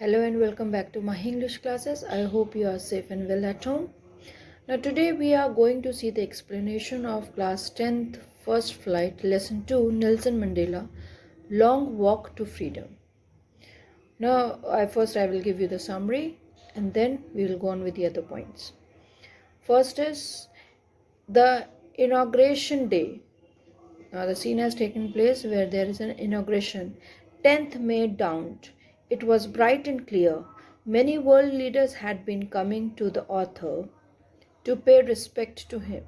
Hello and welcome back to my English classes. I hope you are safe and well at home. Now today we are going to see the explanation of class 10th first flight lesson 2 Nelson Mandela Long Walk to Freedom. Now I will give you the summary and then we will go on with the other points. First is the inauguration day. Now the scene has taken place where there is an inauguration. 10th May dawned. It was bright and clear. Many world leaders had been coming to the author to pay respect to him.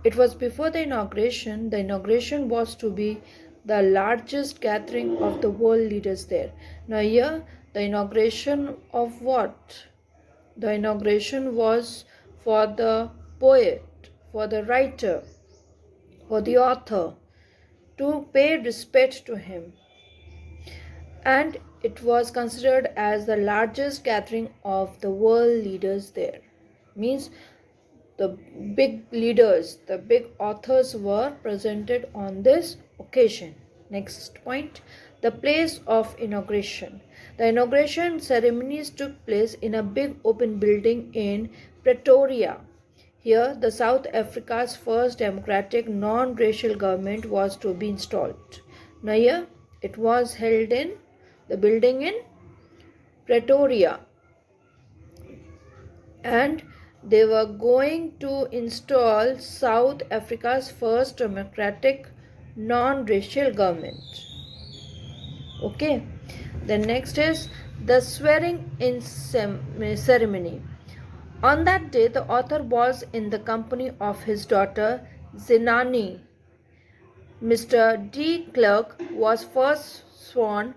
It was before the inauguration. The inauguration was to be the largest gathering of the world leaders there. Now here, the inauguration of what? The inauguration was for the poet, for the writer, for the author, to pay respect to him. And it was considered as the largest gathering of the world leaders there. Means the big leaders, the big authors were presented on this occasion. Next point, the place of inauguration. The inauguration ceremonies took place in a big open building in Pretoria. Here, the South Africa's first democratic non-racial government was to be installed. Now here, it was held in the building in Pretoria, and they were going to install South Africa's first democratic non-racial government. Okay, the next is the swearing in ceremony. On that day, the author was in the company of his daughter Zenani. Mr. De Klerk was first sworn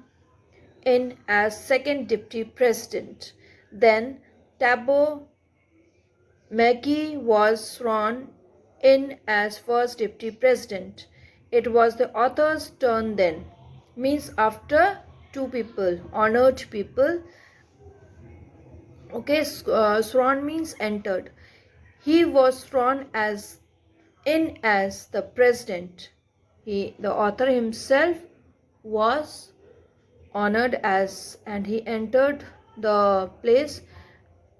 in as second deputy president. Then Thabo Mbeki was sworn in as first deputy president. It was the author's turn then. Means after two people, honored people. Okay, sworn means entered. He was sworn as in as the president. The author himself was honored as, and he entered the place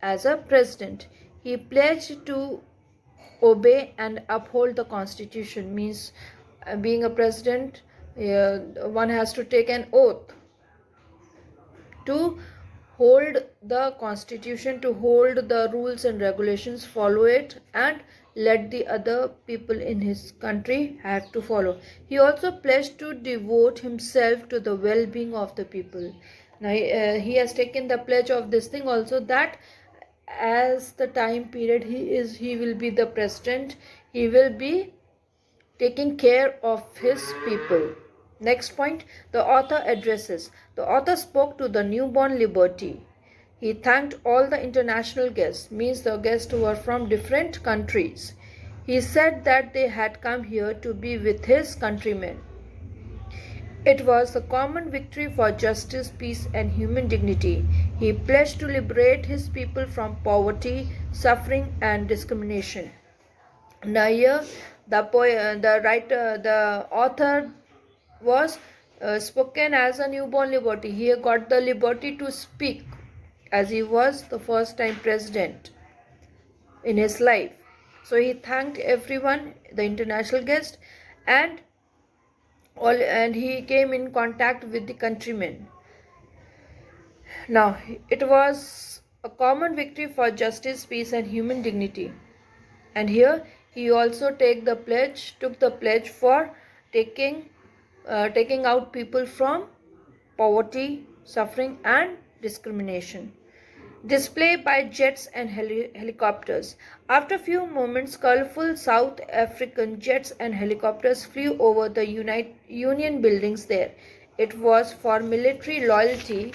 as a president. He pledged to obey and uphold the constitution. Means being a president, one has to take an oath to hold the constitution, to hold the rules and regulations, follow it, and let the other people in his country have to follow. He also pledged to devote himself to the well-being of the people. Now he has taken the pledge of this thing also, that as the time period he will be the president, he will be taking care of his people. Next point, the author addresses. The author spoke to the newborn liberty. He thanked all the international guests, means the guests who were from different countries. He said that they had come here to be with his countrymen. It was a common victory for justice, peace, and human dignity. He pledged to liberate his people from poverty, suffering, and discrimination. Now here, the author was spoken as a newborn liberty. He got the liberty to speak as he was the first time president in his life. So he thanked everyone, the international guest, and he came in contact with the countrymen. Now it was a common victory for justice, peace, and human dignity. And here he also took the pledge for taking out people from poverty, suffering, and discrimination. Display by jets and helicopters. After a few moments, colorful South African jets and helicopters flew over the Union buildings there. It was for military loyalty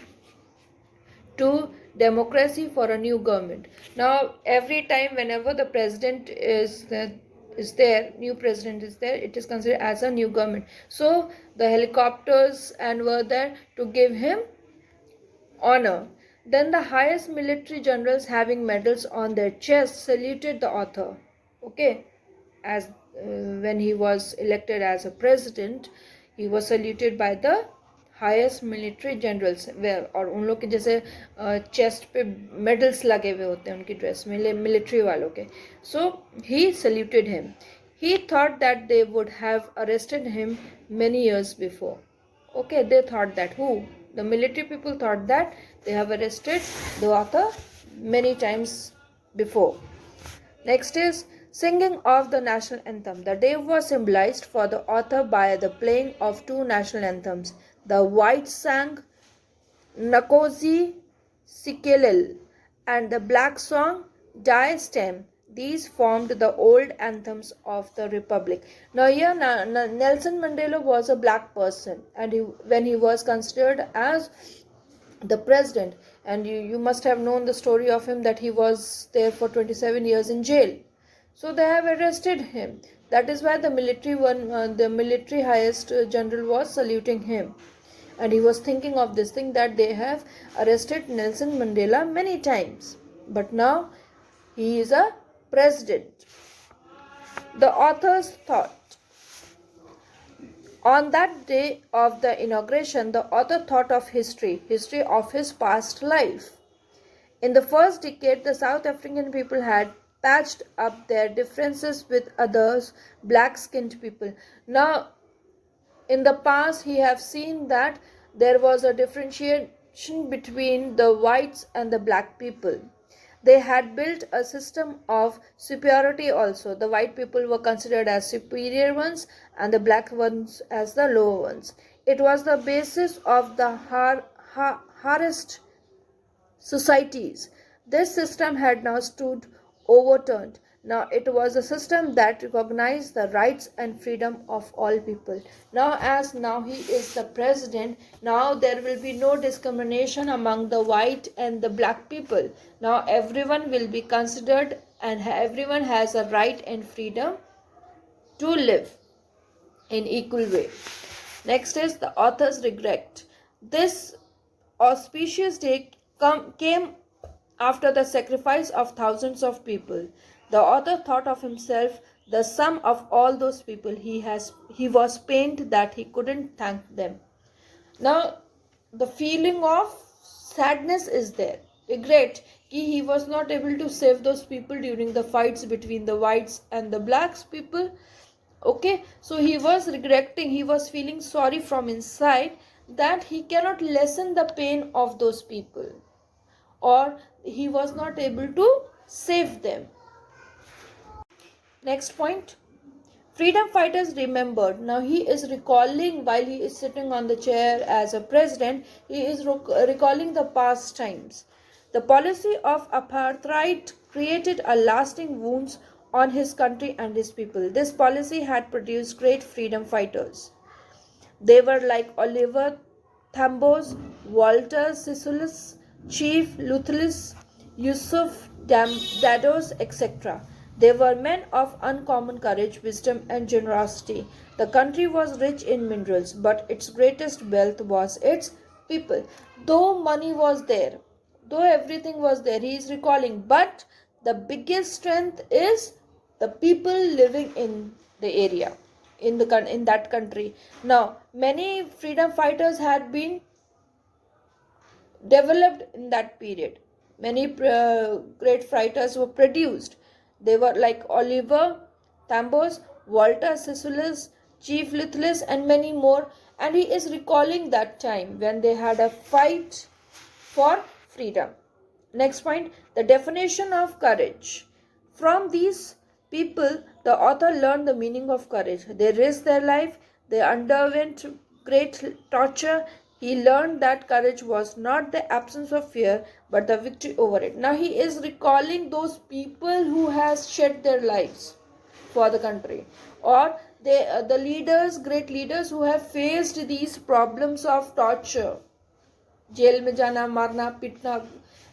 to democracy for a new government. Now every time whenever the president is there, new president is there, it is considered as a new government. So the helicopters and were there to give him honor. Then the highest military generals having medals on their chests saluted the author. Okay, as when he was elected as a president, he was saluted by the highest military generals और उन लोग के जैसे chest पे medals लगे हुए होते हैं उनकी ड्रेस में, मिलिट्री वालों के. So he saluted him. He thought that they would have arrested him many years before. Okay, they thought that. Who? The military people thought that they have arrested the author many times before. Next is singing of the national anthem. The day was symbolized for the author by the playing of two national anthems. The white sang Nakosi Sikelel and the black song Die Stem. These formed the old anthems of the Republic. Now here Nelson Mandela was a black person, and when he was considered as the president, and you must have known the story of him that he was there for 27 years in jail. So they have arrested him. That is why the military highest general was saluting him. And he was thinking of this thing that they have arrested Nelson Mandela many times. But now he is a president. The authors thought. On that day of the inauguration, the author thought of history of his past life. In the first decade, the South African people had patched up their differences with others black-skinned people. Now, in the past, he have seen that there was a differentiation between the whites and the black people. They had built a system of superiority also. The white people were considered as superior ones and the black ones as the lower ones. It was the basis of the harassed societies. This system had now stood overturned. Now it was a system that recognized the rights and freedom of all people. Now he is the president, now there will be no discrimination among the white and the black people. Now everyone will be considered and everyone has a right and freedom to live in equal way. Next is the author's regret. This auspicious day came after the sacrifice of thousands of people. The author thought of himself the sum of all those people. He was pained that he couldn't thank them. Now the feeling of sadness is there, regret. He was not able to save those people during the fights between the whites and the blacks people. Okay, so he was regretting, he was feeling sorry from inside that he cannot lessen the pain of those people, or he was not able to save them. Next point, freedom fighters remembered. Now he is recalling, while he is sitting on the chair as a president, he is recalling the past times. The policy of apartheid created a lasting wounds on his country and his people. This policy had produced great freedom fighters. They were like Oliver Tambo, Walter Sisulu, Chief Lutherlis, Yusuf Dados, etc. They were men of uncommon courage, wisdom, and generosity. The country was rich in minerals, but its greatest wealth was its people. Though money was there, though everything was there, he is recalling, but the biggest strength is the people living in the area, in that country. Now, many freedom fighters had been developed in that period. Many great fighters were produced. They were like Oliver Tambo, Walter Sisulu, Chief Lutherlis, and many more. And he is recalling that time when they had a fight for freedom. Next point, the definition of courage. From these people, the author learned the meaning of courage. They risked their life, they underwent great torture. He learned that courage was not the absence of fear, but the victory over it. Now he is recalling those people who has shed their lives for the country, or the leaders, great leaders who have faced these problems of torture, jail mein jana, marna, pitna,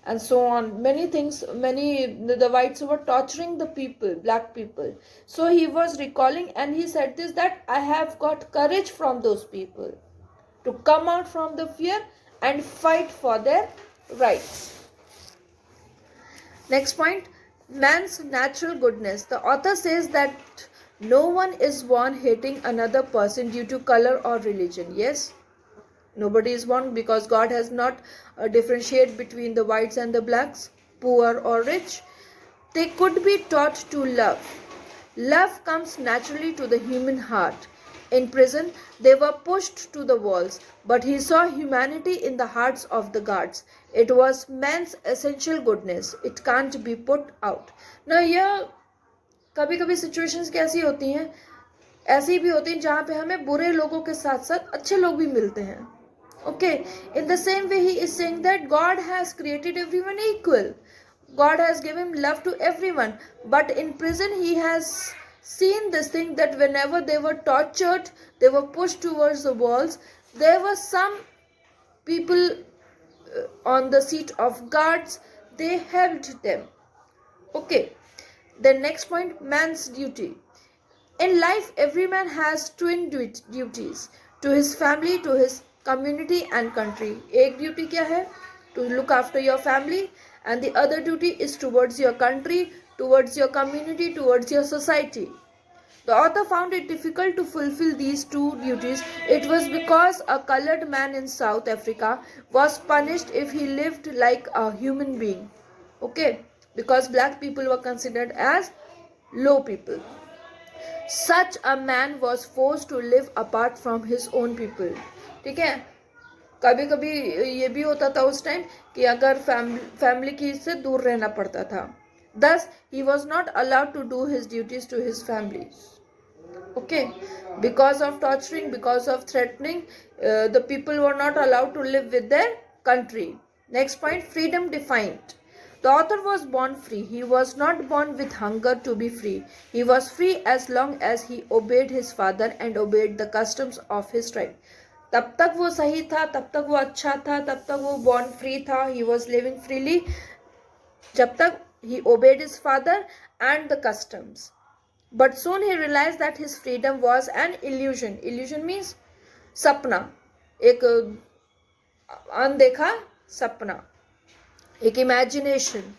and so on. Many things, the whites were torturing the people, black people. So he was recalling, and he said this, that I have got courage from those people to come out from the fear and fight for their rights. Next point, man's natural goodness. The author says that no one is born hating another person due to color or religion. Yes, Nobody is born, because God has not differentiated between the whites and the blacks, poor or rich. They could be taught to love. Love comes naturally to the human heart. In prison, they were pushed to the walls, but he saw humanity in the hearts of the guards. It was man's essential goodness. It can't be put out. Now, यह कभी कभी situations कैसी होती हैं, ऐसी भी होती हैं जहाँ पे हमें बुरे लोगों के साथ साथ अच्छे लोग भी मिलते हैं. Okay, in the same way he is saying that God has created everyone equal. God has given love to everyone, but in prison he has seen this thing that whenever they were tortured, they were pushed towards the walls, there were some people on the seat of guards, they helped them. Okay, the next point, man's duty. In life, every man has twin duties, to his family, to his community and country. एक duty क्या है? To look after your family, and the other duty is towards your country, towards your community, towards your society. The author found it difficult to fulfill these two duties. It was because a colored man in South Africa was punished if he lived like a human being. Okay, because black people were considered as low people. Such a man was forced to live apart from his own people. ठीक है, कभी कभी ये भी होता था उस time कि अगर फैमिली की से दूर रहना पड़ता था. Thus, he was not allowed to do his duties to his family. Okay, because of torturing, because of threatening, the people were not allowed to live with their country. Next point, freedom defined. The author was born free. He was not born with hunger to be free. He was free as long as he obeyed his father and obeyed the customs of his tribe. तब तक वो सही था, तब तक वो अच्छा था, तब तक वो born free था. He was living freely जब तक he obeyed his father and the customs. But soon he realized that his freedom was an illusion. Illusion means सपना, एक अनदेखा सपना, एक imagination.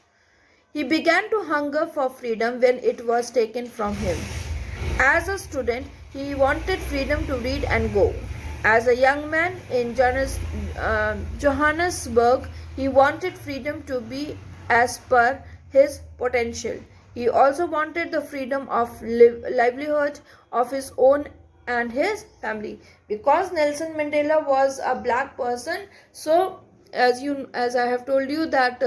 He began to hunger for freedom when it was taken from him. As a student, he wanted freedom to read and go. As a young man in Johannesburg, he wanted freedom to be as per his potential. He also wanted the freedom of livelihood of his own and his family. Because Nelson Mandela was a black person, so as I have told you that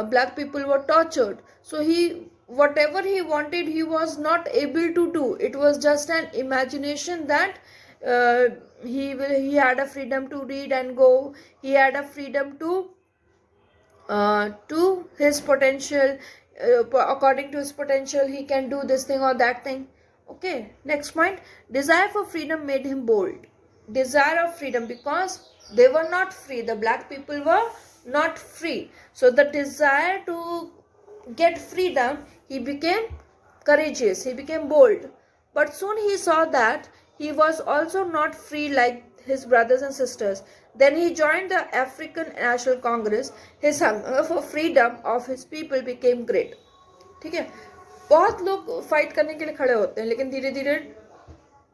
black people were tortured, so whatever he wanted, he was not able to do. It was just an imagination that he had a freedom to read and go. He had a freedom to his potential. According to his potential, he can do this thing or that thing. Okay, next point, desire for freedom made him bold. Desire of freedom, because they were not free, the black people were not free, so the desire to get freedom, he became courageous, he became bold. But soon he saw that he was also not free like his brothers and sisters. Then he joined the African National Congress. His hunger for freedom of his people became great. ठीक है, बहुत लोग fight करने के लिए खड़े होते हैं लेकिन धीरे धीरे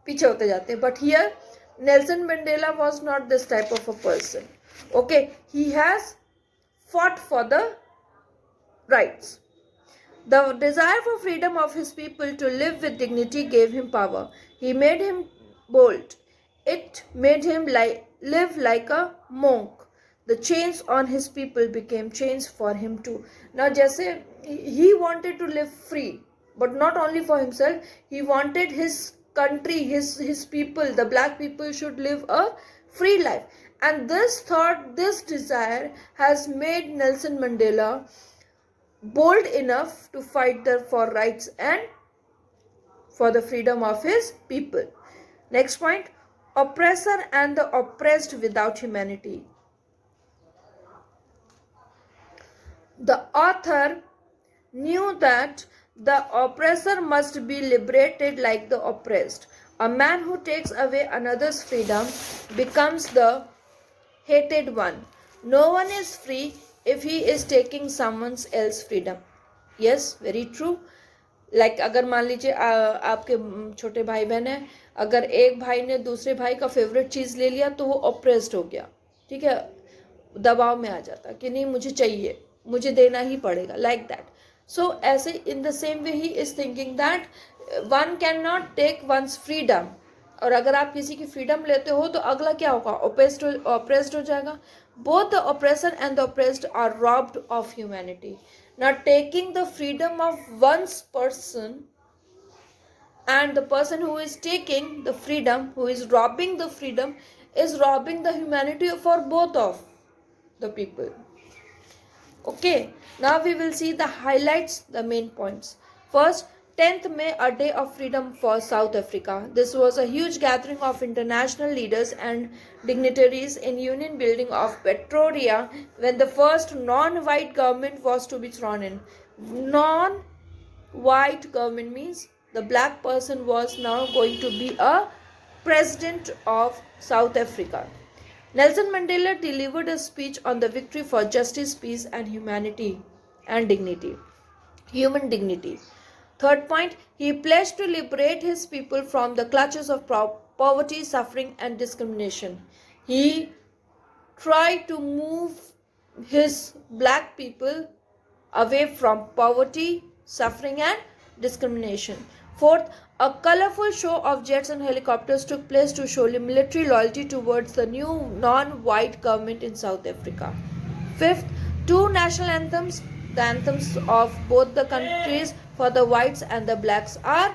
पीछे होते जाते हैं. But here Nelson Mandela was not this type of a person. Okay, he has fought for the rights. The desire for freedom of his people to live with dignity gave him power. He made him bold. It made him live like a monk. The chains on his people became chains for him too. Now, जैसे he wanted to live free, but not only for himself, he wanted his country, his people, the black people should live a free life. And this thought, this desire has made Nelson Mandela bold enough to fight for rights and for the freedom of his people. Next point, oppressor and the oppressed without humanity. The author knew that the oppressor must be liberated like the oppressed. A man who takes away another's freedom becomes the hated one. No one is free if he is taking someone else's freedom. Yes, very true. Like अगर मान लीजिए आपके छोटे भाई बहन हैं, अगर एक भाई ने दूसरे भाई का फेवरेट चीज़ ले लिया तो वो ऑप्रेस्ड हो गया, ठीक है, दबाव में आ जाता कि नहीं मुझे चाहिए, मुझे देना ही पड़ेगा, लाइक दैट. सो ऐसे in the same way he is thinking that one can not take one's freedom. और अगर आप किसी की फ्रीडम लेते हो तो अगला क्या होगा, ऑप्रेस्ड हो जाएगा. Both the oppressor and the oppressed are robbed of humanity. Now taking the freedom of one's person, and the person who is taking the freedom, who is robbing the freedom, is robbing the humanity for both of the people. Okay, now we will see the highlights, the main points. First, 10th May, a day of freedom for South Africa. This was a huge gathering of international leaders and dignitaries in Union Building of Pretoria when the first non-white government was to be thrown in. Non-white government means the black person was now going to be a president of South Africa. Nelson Mandela delivered a speech on the victory for justice, peace, and humanity and dignity. Human dignity. Third point, he pledged to liberate his people from the clutches of poverty, suffering, and discrimination. He tried to move his black people away from poverty, suffering, and discrimination. Fourth, a colorful show of jets and helicopters took place to show military loyalty towards the new non-white government in South Africa. Fifth, two national anthems, the anthems of both the countries for the whites and the blacks, are